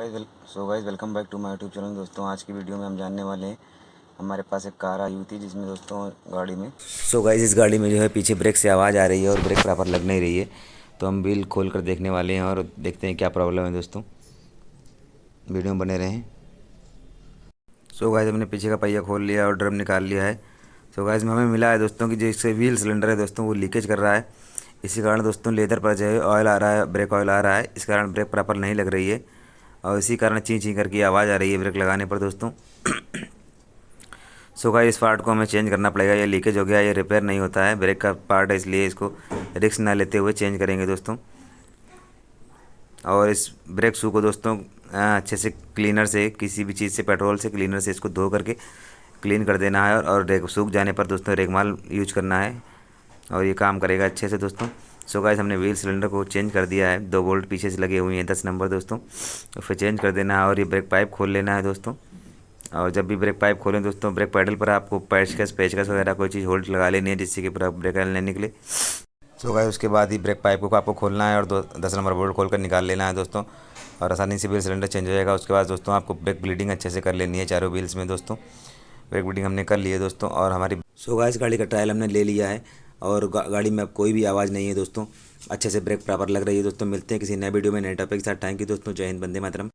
Guys welcome back to my YouTube channel. दोस्तों आज की वीडियो में हम जानने वाले हैं, हमारे पास एक कार आई हुई थी जिसमें दोस्तों गाड़ी में गाइस इस गाड़ी में जो है पीछे ब्रेक से आवाज़ आ रही है और ब्रेक प्रॉपर लग नहीं रही है। तो हम व्हील खोल कर देखने वाले हैं और देखते हैं क्या प्रॉब्लम है। दोस्तों वीडियो में बने रहें। गाइस हमने पीछे का पहिया खोल लिया और ड्रम निकाल लिया है। गाइस में हमें मिला है दोस्तों कि जो इससे व्हील सिलेंडर है दोस्तों वो लीकेज कर रहा है। इसी कारण दोस्तों लेदर पर जो है ऑयल आ रहा है, ब्रेक ऑयल आ रहा है, इस कारण ब्रेक प्रॉपर नहीं लग रही है और इसी कारण ची ची करके आवाज़ आ रही है ब्रेक लगाने पर दोस्तों। गाइस इस पार्ट को हमें चेंज करना पड़ेगा, ये लीकेज हो गया, ये रिपेयर नहीं होता है, ब्रेक का पार्ट है, इसलिए इसको रिस्क ना लेते हुए चेंज करेंगे दोस्तों। और इस ब्रेक शू को दोस्तों अच्छे से क्लीनर से, किसी भी चीज़ से, पेट्रोल से, क्लीनर से इसको धो करके क्लीन कर देना है और सूख जाने पर दोस्तों रेगमाल यूज करना है और ये काम करेगा अच्छे से दोस्तों। गाइस हमने व्हील सिलेंडर को चेंज कर दिया है, 2 बोल्ट पीछे से लगे हुए हैं 10 नंबर दोस्तों, तो फिर चेंज कर देना है और ये ब्रेक पाइप खोल लेना है दोस्तों। और जब भी ब्रेक पाइप खोलें दोस्तों ब्रेक पैडल पर आपको पेचकस वगैरह कोई चीज़ होल्ड लगा लेनी है जिससे कि पूरा ब्रेक ऑयल नहीं निकले। गाइस उसके बाद ही ब्रेक पाइप को आपको खोलना है और 10 नंबर बोल्ट खोल कर निकाल लेना है दोस्तों और आसानी से व्हील सिलेंडर चेंज हो जाएगा। उसके बाद दोस्तों आपको ब्रेक ब्लीडिंग अच्छे से कर लेनी है चारों व्हील्स में दोस्तों। ब्रेक ब्लीडिंग हमने कर ली है दोस्तों और हमारी गाइस गाड़ी का ट्रायल हमने ले लिया है और गाड़ी में अब कोई भी आवाज़ नहीं है दोस्तों, अच्छे से ब्रेक प्रॉपर लग रही है दोस्तों। मिलते हैं किसी नए वीडियो में नए टॉपिक के साथ। थैंक यू दोस्तों, जय हिंद, वंदे मातरम।